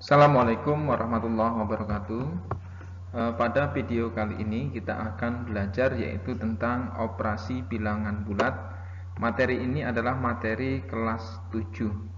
Assalamualaikum warahmatullahi wabarakatuh. Pada video kali ini kita akan belajar yaitu tentang operasi bilangan bulat. Materi ini adalah materi kelas 7.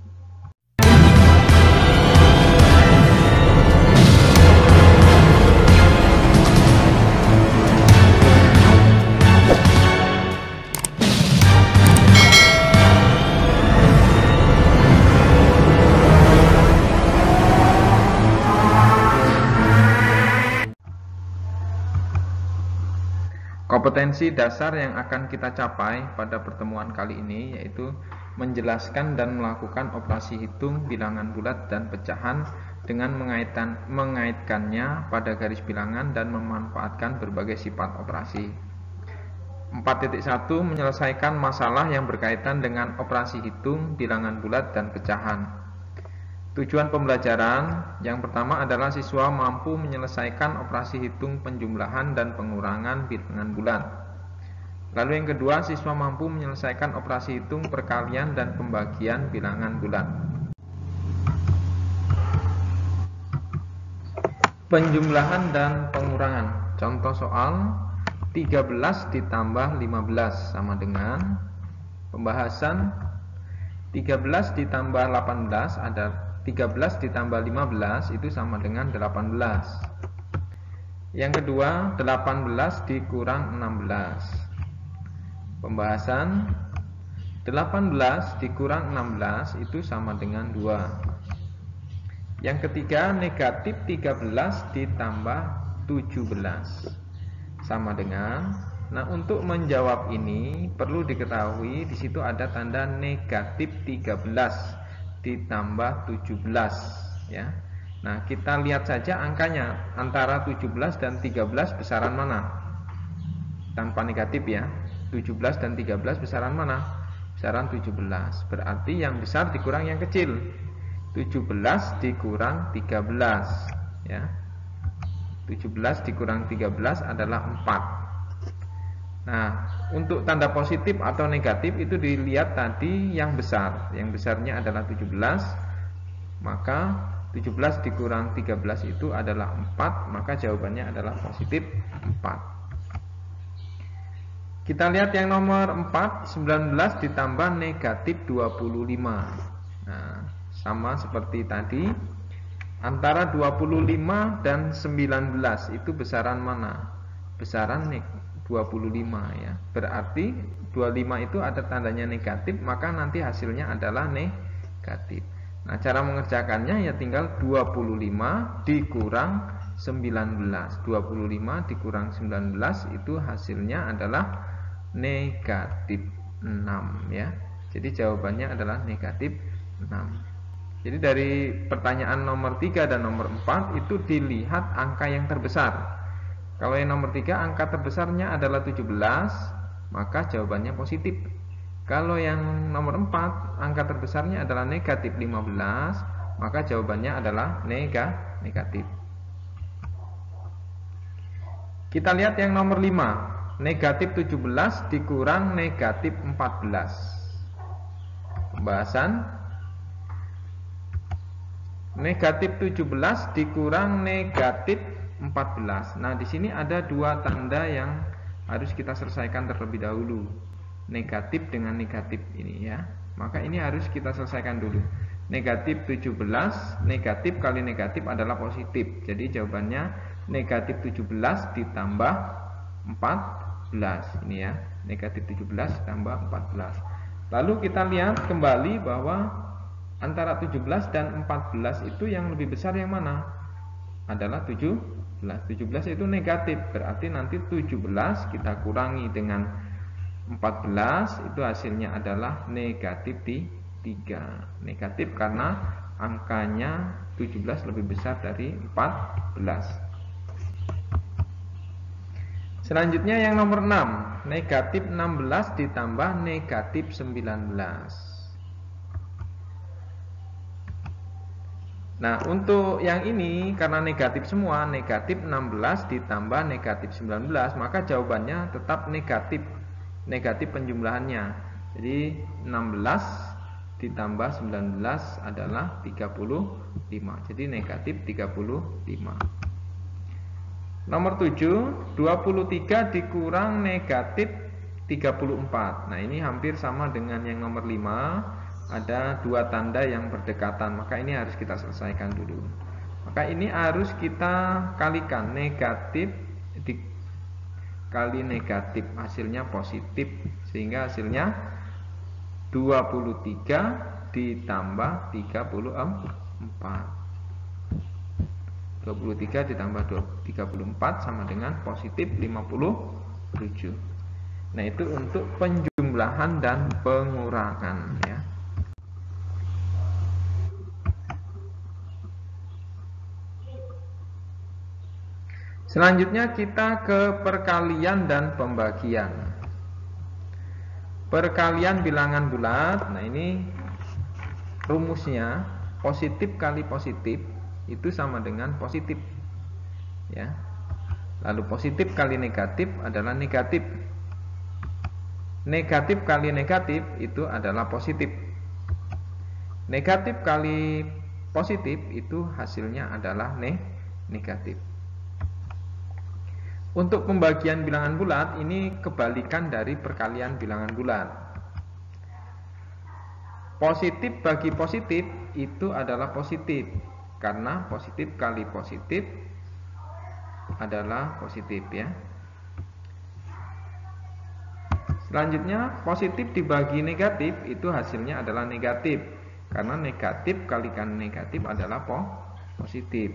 Kompetensi dasar yang akan kita capai pada pertemuan kali ini yaitu menjelaskan dan melakukan operasi hitung bilangan bulat dan pecahan dengan mengaitkannya pada garis bilangan dan memanfaatkan berbagai sifat operasi. 4.1 Menyelesaikan masalah yang berkaitan dengan operasi hitung bilangan bulat dan pecahan. Tujuan pembelajaran yang pertama adalah siswa mampu menyelesaikan operasi hitung penjumlahan dan pengurangan bilangan bulat. Lalu yang kedua, siswa mampu menyelesaikan operasi hitung perkalian dan pembagian bilangan bulat. Penjumlahan dan pengurangan. Contoh soal 13 ditambah 15 sama dengan pembahasan 13 ditambah 18 ada 13 ditambah 15 itu sama dengan 18. Yang kedua, 18 dikurang 16. Pembahasan 18 dikurang 16 itu sama dengan 2. Yang ketiga, negatif 13 ditambah 17 sama dengan. Nah, untuk menjawab ini perlu diketahui di situ ada tanda negatif 13 ditambah 17 ya. Nah, kita lihat saja angkanya antara 17 dan 13 besaran mana? Tanpa negatif ya. 17 dan 13 besaran mana? Besaran 17. Berarti yang besar dikurang yang kecil. 17 dikurang 13 ya. 17 dikurang 13 adalah 4. Nah, untuk tanda positif atau negatif itu dilihat tadi yang besar. Yang besarnya adalah 17. Maka 17 dikurang 13 itu adalah 4. Maka jawabannya adalah positif 4. Kita lihat yang nomor 4, 19 ditambah negatif 25. Nah, sama seperti tadi. Antara 25 dan 19 itu besaran mana? Besaran 25 ya. Berarti 25 itu ada tandanya negatif, maka nanti hasilnya adalah negatif. Nah, cara mengerjakannya ya tinggal 25 dikurang 19. 25 dikurang 19 itu hasilnya adalah negatif 6 ya. Jadi jawabannya adalah negatif 6. Jadi dari pertanyaan nomor 3 dan nomor 4 itu dilihat angka yang terbesar. Kalau yang nomor 3 angka terbesarnya adalah 17, maka jawabannya positif. Kalau yang nomor 4 angka terbesarnya adalah negatif 15, maka jawabannya adalah negatif. Kita lihat yang nomor 5, negatif 17 dikurang negatif 14. Pembahasan negatif 17 dikurang negatif 14. Nah, di sini ada dua tanda yang harus kita selesaikan terlebih dahulu. Negatif dengan negatif ini ya. Maka ini harus kita selesaikan dulu. Negatif 17, negatif kali negatif adalah positif. Jadi jawabannya negatif 17 ditambah 14. Ini ya, negatif 17 tambah 14. Lalu kita lihat kembali bahwa antara 17 dan 14 itu yang lebih besar yang mana? Adalah 17 itu negatif, berarti nanti 17 kita kurangi dengan 14 itu hasilnya adalah negatif 3. Negatif karena angkanya 17 lebih besar dari 14. Selanjutnya yang nomor 6, negatif 16 ditambah negatif 19. Nah, untuk yang ini karena negatif semua, negatif 16 ditambah negatif 19, maka jawabannya tetap negatif. Negatif penjumlahannya. Jadi 16 ditambah 19 adalah 36. Jadi negatif 35. Nomor 7, 23 dikurang negatif 34. Nah, ini hampir sama dengan yang nomor 5. Ada dua tanda yang berdekatan, maka ini harus kita selesaikan dulu. Maka ini harus kita kalikan, negatif dikali negatif, hasilnya positif, sehingga hasilnya 23 ditambah 34. 23 ditambah 34 sama dengan positif 57. Nah, itu untuk penjumlahan dan pengurangan, ya. Selanjutnya kita ke perkalian dan pembagian. Perkalian bilangan bulat. Nah, ini rumusnya positif kali positif itu sama dengan positif, ya. Lalu positif kali negatif adalah negatif. Negatif kali negatif itu adalah positif. Negatif kali positif itu hasilnya adalah negatif. Untuk pembagian bilangan bulat, ini kebalikan dari perkalian bilangan bulat. Positif bagi positif itu adalah positif, karena positif kali positif adalah positif, ya. Selanjutnya, positif dibagi negatif itu hasilnya adalah negatif, karena negatif kalikan negatif adalah positif.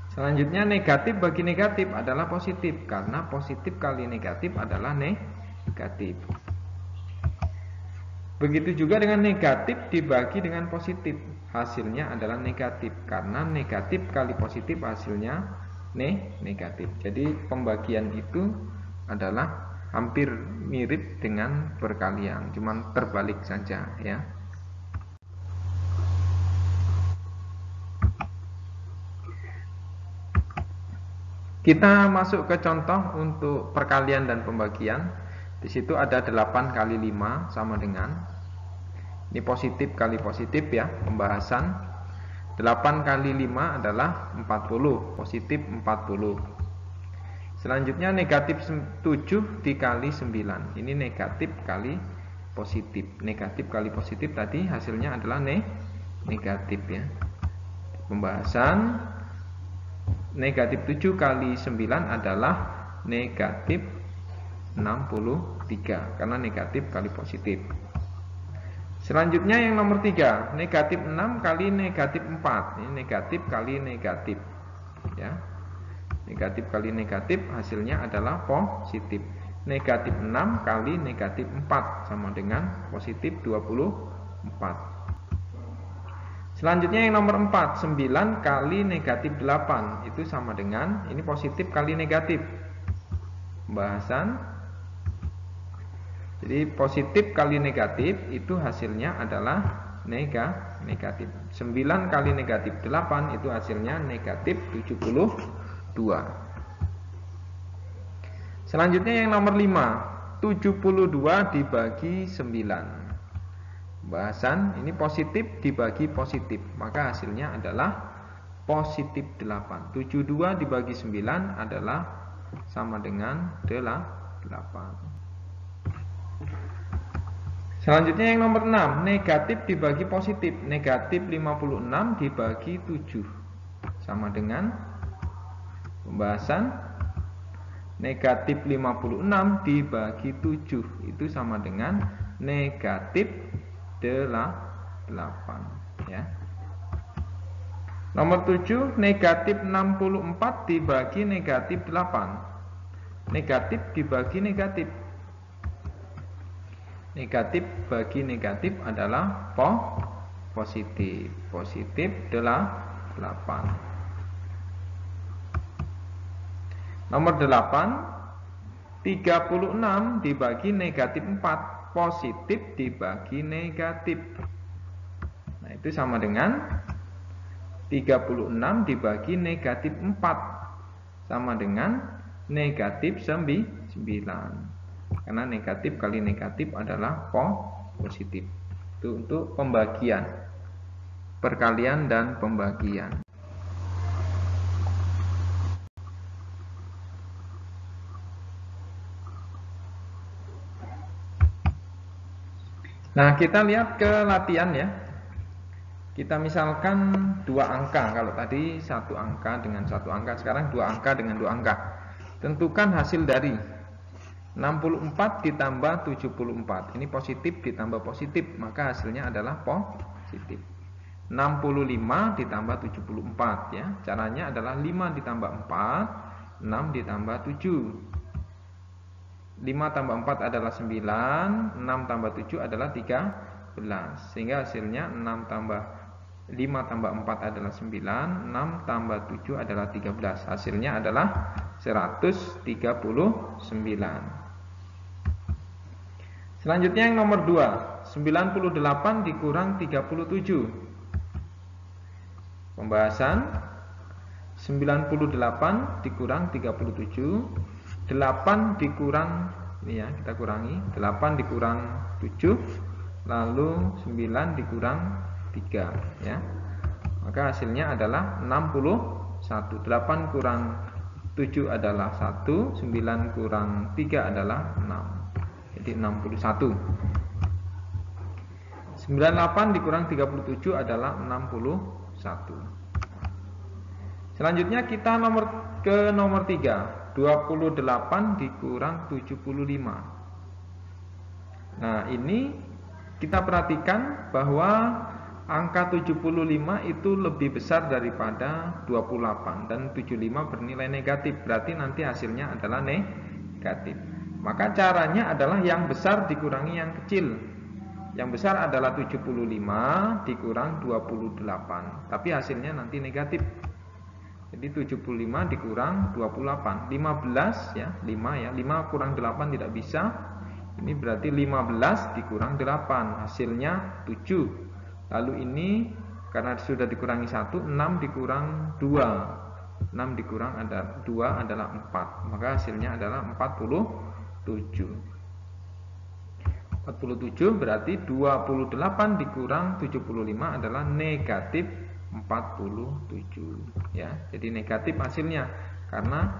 Selanjutnya, negatif bagi negatif adalah positif, karena positif kali negatif adalah negatif. Begitu juga dengan negatif dibagi dengan positif, hasilnya adalah negatif, karena negatif kali positif hasilnya negatif. Jadi pembagian itu adalah hampir mirip dengan perkalian, cuman terbalik saja, ya. Kita masuk ke contoh untuk perkalian dan pembagian. Di situ ada 8 kali 5 sama dengan, ini positif kali positif, ya, pembahasan. 8 kali 5 adalah 40, positif 40. Selanjutnya negatif 7 dikali 9. Ini negatif kali positif. Negatif kali positif tadi hasilnya adalah negatif, ya. Pembahasan negatif 7 kali 9 adalah negatif 63, karena negatif kali positif. Selanjutnya yang nomor 3, negatif 6 kali negatif 4. Ini negatif kali negatif, ya. Negatif kali negatif hasilnya adalah positif. Negatif 6 kali negatif 4 sama dengan positif 24. Selanjutnya yang nomor 4, 9 kali negatif 8 itu sama dengan, ini positif kali negatif. Pembahasan, jadi positif kali negatif itu hasilnya adalah negatif. 9 kali negatif 8 itu hasilnya negatif 72. Selanjutnya yang nomor 5, 72 dibagi 9. Bahasan, ini positif dibagi positif, maka hasilnya adalah positif 8. 72 dibagi 9 adalah sama dengan 8. Selanjutnya yang nomor 6, negatif dibagi positif. Negatif 56 dibagi 7 sama dengan, pembahasan, negatif 56 dibagi 7 itu sama dengan negatif 8, ya. Nomor 7, negatif 64 dibagi negatif 8. Negatif dibagi negatif. Negatif bagi negatif adalah positif. Positif 8. Nomor 8, 36 dibagi negatif 4. Positif dibagi negatif. Nah, itu sama dengan 36 dibagi negatif 4 sama dengan negatif 9. Karena negatif kali negatif adalah positif. Itu untuk pembagian. perkalian dan pembagian. Nah, kita lihat ke latihan ya. Kita misalkan dua angka. Kalau tadi satu angka dengan satu angka, sekarang dua angka dengan dua angka. Tentukan hasil dari 64 ditambah 74. Ini positif ditambah positif, maka hasilnya adalah positif. 65 ditambah 74 ya. Caranya adalah 5 ditambah 4, 6 ditambah 7. 5 tambah 4 adalah 9, 6 tambah 7 adalah 13. Sehingga hasilnya 5 tambah 4 adalah 9, 6 tambah 7 adalah 13. Hasilnya adalah 139. Selanjutnya yang nomor 2, 98 dikurang 37. Pembahasan 98 dikurang 37, 8 dikurang, ini ya, kita kurangi, 8 dikurang 7, lalu 9 dikurang 3 ya. Maka hasilnya adalah 61. 8 kurang 7 adalah 1, 9 kurang 3 adalah 6. Jadi 61. 98 dikurang 37 adalah 61. Selanjutnya kita ke nomor 3, 28 dikurang 75. Nah, ini kita perhatikan bahwa angka 75 itu lebih besar daripada 28 dan 75 bernilai negatif, berarti nanti hasilnya adalah negatif. Maka caranya adalah yang besar dikurangi yang kecil. Yang besar adalah 75 dikurang 28, tapi hasilnya nanti negatif. Jadi 75 dikurang 28, 15 ya, 5 ya, 5 kurang 8 tidak bisa. Ini berarti 15 dikurang 8, hasilnya 7. Lalu ini karena sudah dikurangi 1, 6 dikurang 2. 6 dikurang ada 2 adalah 4. Maka hasilnya adalah 47. 47 berarti 28 dikurang 75 adalah negatif 47 ya. Jadi negatif hasilnya karena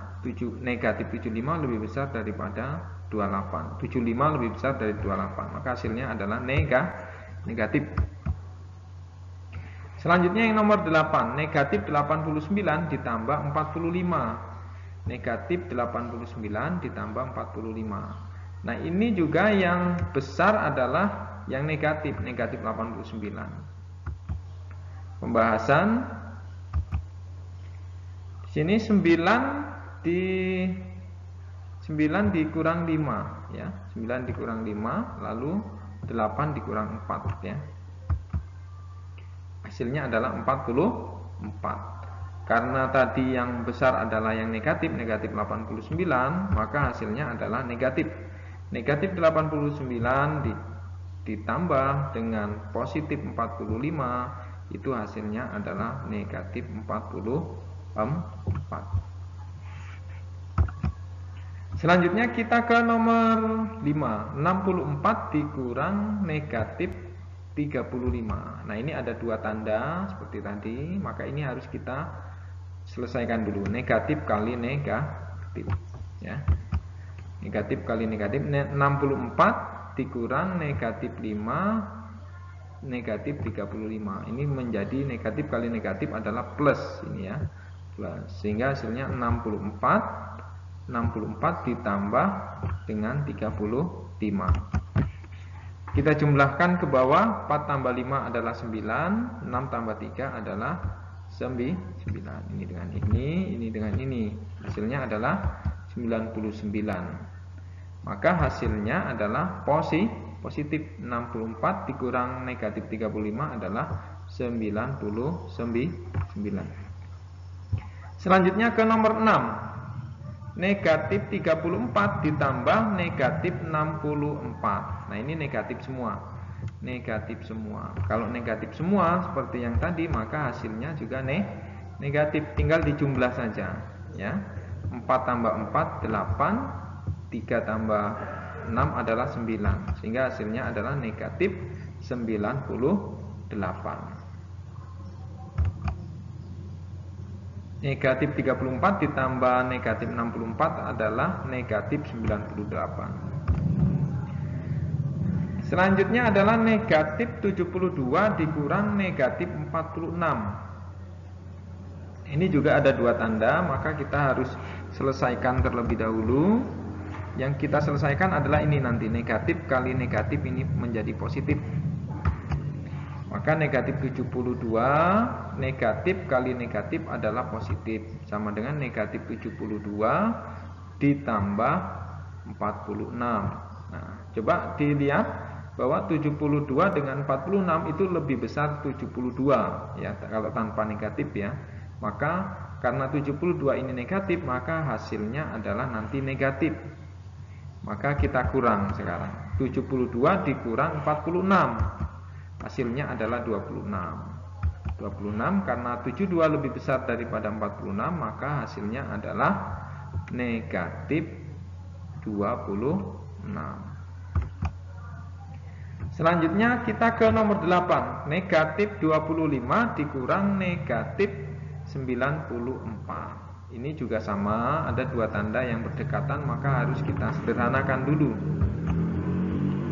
negatif 75 lebih besar daripada 28. 75 lebih besar dari 28. Maka hasilnya adalah negatif. Selanjutnya yang nomor 8, negatif 89 ditambah 45. Negatif 89 ditambah 45. Nah, ini juga yang besar adalah yang negatif 89. Pembahasan di sini 9 dikurang 5 ya. 9 dikurang 5 lalu 8 dikurang 4 ya. Hasilnya adalah 44. Karena tadi yang besar adalah yang negatif 89, maka hasilnya adalah negatif. Negatif 89 ditambah dengan positif 45, itu hasilnya adalah negatif 44. Selanjutnya kita ke nomor 5, 64 dikurang negatif 35. Nah, ini ada dua tanda seperti tadi, maka ini harus kita selesaikan dulu. Negatif kali negatif ya. Negatif kali negatif, 64 dikurang negatif 5 negatif 35. Ini menjadi negatif kali negatif adalah plus ini ya. Plus. Sehingga hasilnya 64 ditambah dengan 35. Kita jumlahkan ke bawah, 4 tambah 5 adalah 9, 6 tambah 3 adalah 9. Ini dengan ini dengan ini. Hasilnya adalah 99. Maka hasilnya adalah positif. 64 dikurang negatif 35 adalah 99. Selanjutnya ke nomor 6, negatif 34 ditambah negatif 64. Nah, ini negatif semua. Kalau negatif semua seperti yang tadi, maka hasilnya juga negatif. Tinggal dijumlah saja ya. 4 tambah 4 8, 3 tambah 6 adalah 9, sehingga hasilnya adalah negatif 98. Negatif 34 ditambah negatif 64 adalah negatif 98. Selanjutnya adalah negatif 72 dikurang negatif 46. Ini juga ada dua tanda, maka kita harus selesaikan terlebih dahulu. Yang kita selesaikan adalah ini nanti, negatif kali negatif ini menjadi positif. Maka negatif 72 negatif kali negatif adalah positif, sama dengan negatif 72 ditambah 46. Nah, coba dilihat bahwa 72 dengan 46 itu lebih besar 72 ya, kalau tanpa negatif ya. Maka karena 72 ini negatif, maka hasilnya adalah nanti negatif. Maka kita kurang sekarang. 72 dikurang 46. Hasilnya adalah 26. 26 karena 72 lebih besar daripada 46, maka hasilnya adalah negatif 26. Selanjutnya kita ke nomor 8. Negatif 25 dikurang negatif 94. Ini juga sama, ada dua tanda yang berdekatan, maka harus kita sederhanakan dulu.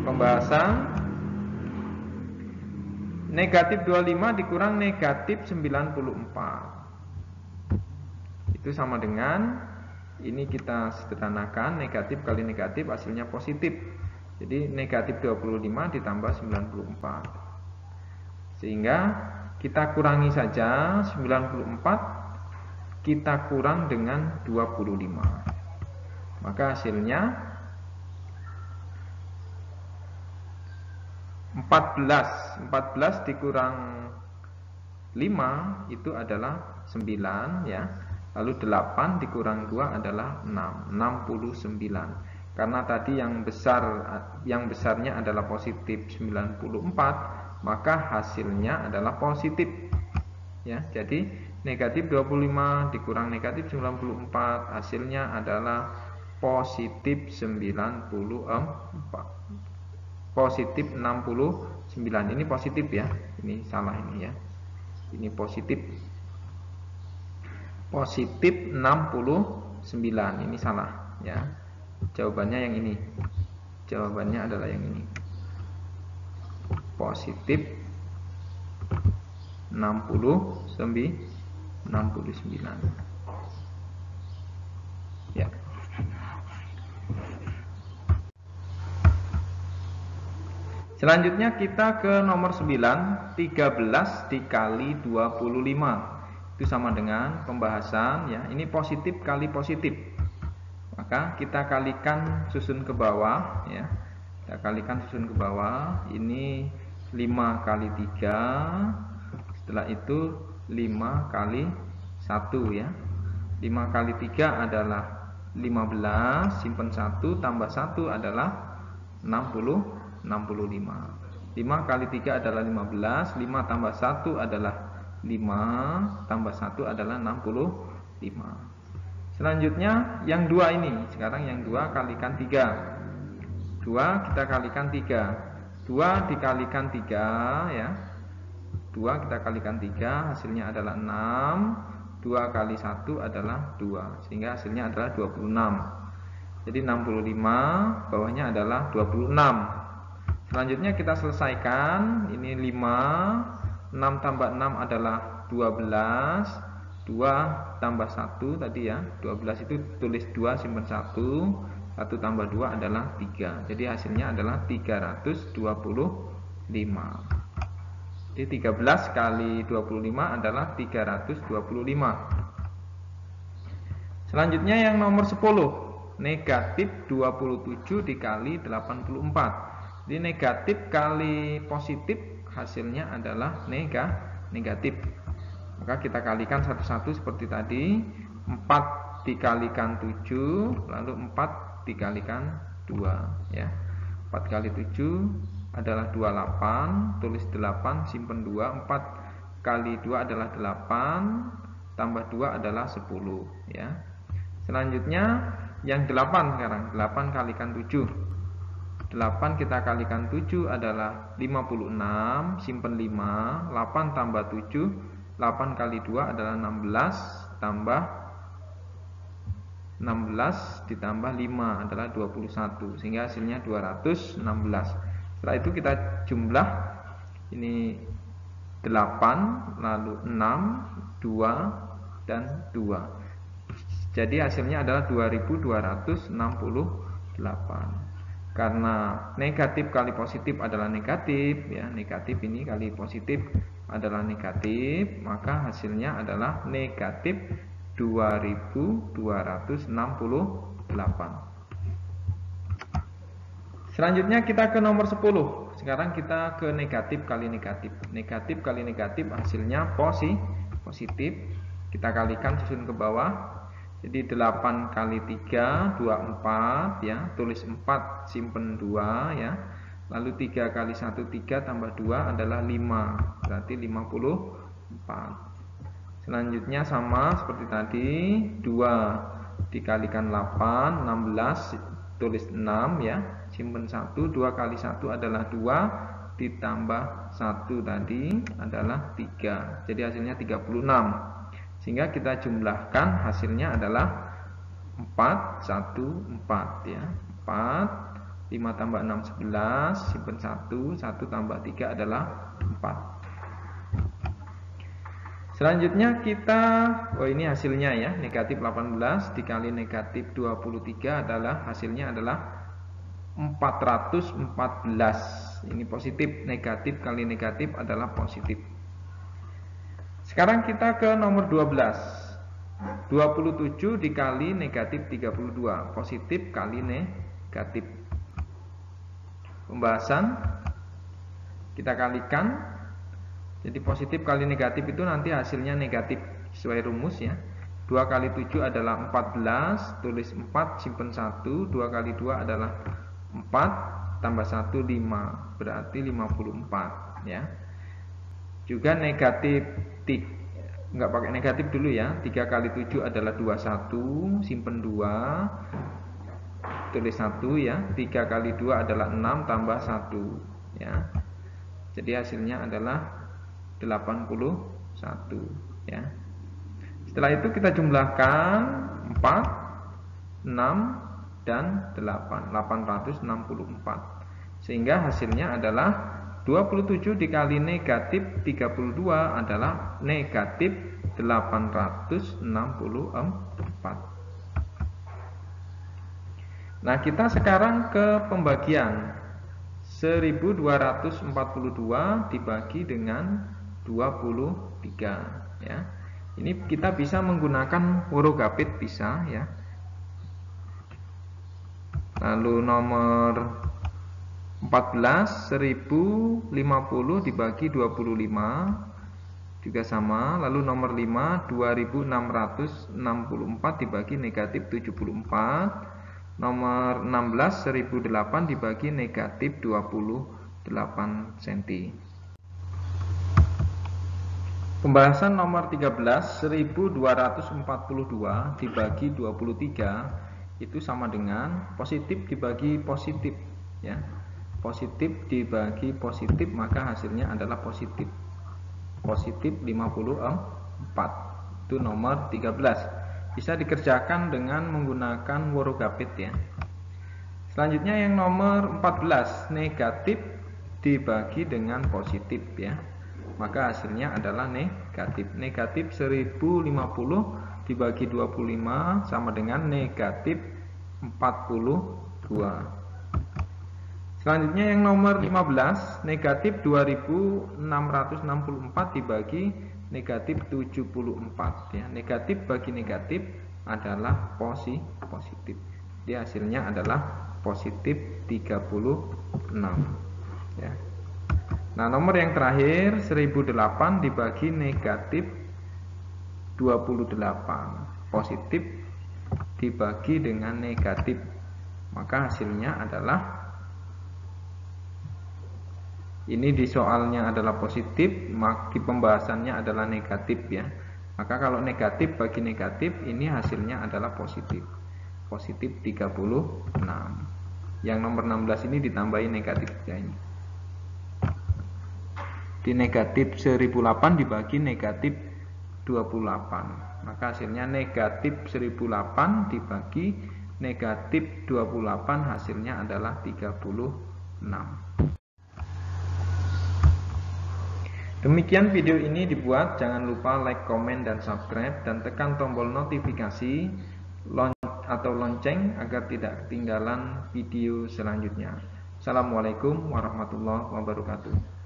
Pembahasan negatif 25 dikurang negatif 94. Itu sama dengan, ini kita sederhanakan, negatif kali negatif hasilnya positif. Jadi negatif 25 ditambah 94. Sehingga kita kurangi saja 94, kita kurang dengan 25. Maka hasilnya 14 dikurang 5 itu adalah 9 ya. Lalu 8 dikurang 2 adalah 6, 69. Karena tadi yang besarnya adalah positif 94, maka hasilnya adalah positif. Ya, jadi negatif 25 dikurang negatif 94, hasilnya adalah positif 94. Positif 69. Ini positif ya. Ini salah ini ya. Ini positif. Positif 69. Ini salah ya. Jawabannya yang ini. Jawabannya adalah yang ini. Positif 69. Ya. Selanjutnya kita ke nomor 9, 13 dikali 25. Itu sama dengan pembahasan ya. Ini positif kali positif. Maka kita kalikan susun ke bawah ya. Kita kalikan susun ke bawah. Ini 5 kali 3. Setelah itu 5 kali 1 ya. 5 kali 3 adalah 15, simpan 1 tambah 1 adalah 65. 5 kali 3 adalah 15, 5 tambah 1 adalah 5, tambah 1 adalah 65. Selanjutnya yang 2 ini, sekarang yang 2 kalikan 3. 2 kita kalikan 3. 2 dikalikan 3 ya. 2 kita kalikan 3, hasilnya adalah 6. 2 kali 1 adalah 2, sehingga hasilnya adalah 26. Jadi 65, bawahnya adalah 26. Selanjutnya kita selesaikan. Ini 5, 6 tambah 6 adalah 12. 2 tambah 1 tadi ya, 12 itu tulis 2 simpan 1. 1 tambah 2 adalah 3. Jadi hasilnya adalah 325. Jadi 13 kali 25 adalah 325. Selanjutnya yang nomor 10, negatif 27 dikali 84. Jadi negatif kali positif hasilnya adalah negatif. Maka kita kalikan satu-satu seperti tadi. 4 dikalikan 7, lalu 4 dikalikan 2 ya. 4 kali 7 adalah 28, tulis 8, simpan 2. 4 kali 2 adalah 8, tambah 2 adalah 10 ya. Selanjutnya yang 8 sekarang. 8 kalikan 7. 8 kita kalikan 7 adalah 56, simpan 5, 8 tambah 7, 8 kali 2 adalah 16, tambah 16 ditambah 5 adalah 21, sehingga hasilnya 216. Setelah itu kita jumlah, ini 8, lalu 6, 2, dan 2. Jadi hasilnya adalah 2268. Karena negatif kali positif adalah negatif, ya, negatif ini kali positif adalah negatif, maka hasilnya adalah negatif 2268. Selanjutnya kita ke nomor 10. Sekarang kita ke negatif kali negatif. Negatif kali negatif hasilnya positif. Kita kalikan, susun ke bawah. Jadi 8 kali 3 24, ya. Tulis 4, simpen 2, ya. Lalu 3 kali 1 3 tambah 2 adalah 5. Berarti 54. Selanjutnya sama seperti tadi, 2 dikalikan 8, 16, tulis 6, ya. Simpen 1, 2 kali 1 adalah 2, ditambah 1 tadi adalah 3. Jadi hasilnya 36. Sehingga kita jumlahkan, hasilnya adalah 414, ya. 4, 5 tambah 6 11, simpen 1, 1 tambah 3 adalah 4. Selanjutnya kita, ini hasilnya, ya, negatif 18 dikali negatif 23 adalah hasilnya adalah 414. Ini positif, negatif kali negatif adalah positif. Sekarang kita ke nomor 12. 27 dikali negatif 32, positif kali negatif. Pembahasan kita kalikan. Jadi positif kali negatif itu nanti hasilnya negatif sesuai rumus, ya. 2 kali 7 adalah 14, tulis 4, simpen 1, 2 kali 2 adalah 4, tambah 1 5, berarti 54, ya. Juga negatif, enggak pakai negatif dulu, ya. 3 kali 7 adalah 21, simpen 2, tulis 1, ya. 3 kali 2 adalah 6 tambah 1, ya. Jadi hasilnya adalah 81, ya. Setelah itu kita jumlahkan 4, 6, dan 8, 864. Sehingga hasilnya adalah 27 dikali negatif 32 adalah negatif 864. Nah, kita sekarang ke pembagian. 1242 dibagi dengan 23, ya. Ini kita bisa menggunakan Worogapit, bisa, ya. Lalu nomor 14, 1050 dibagi 25 juga sama. Lalu nomor 5, 2664 dibagi negatif 74. Nomor 16, 1008 dibagi negatif 28 cm. Pembahasan nomor 13, 1242 dibagi 23 itu sama dengan positif dibagi positif, ya. Positif dibagi positif, maka hasilnya adalah positif. Positif 54. Itu nomor 13. Bisa dikerjakan dengan menggunakan Worogapit, ya. Selanjutnya yang nomor 14, negatif dibagi dengan positif, ya. Maka hasilnya adalah negatif. Negatif 1050 dibagi 25 sama dengan negatif 42. Selanjutnya yang nomor 15, negatif 2664 dibagi negatif 74, ya. Negatif bagi negatif adalah positif. Jadi hasilnya adalah positif 36, ya. Nah, nomor yang terakhir 1008 dibagi negatif 28, positif dibagi dengan negatif, maka hasilnya adalah, ini di soalnya adalah positif, maka di pembahasannya adalah negatif, ya. Maka kalau negatif bagi negatif, ini hasilnya adalah positif. Positif 36. Yang nomor 16 ini ditambahi negatif 3 ini. Di negatif 1008 dibagi negatif 28. maka hasilnya negatif 1008 dibagi negatif 28, hasilnya adalah 36. Demikian video ini dibuat, jangan lupa like, komen, dan subscribe, dan tekan tombol notifikasi atau lonceng agar tidak ketinggalan video selanjutnya. Assalamualaikum warahmatullahi wabarakatuh.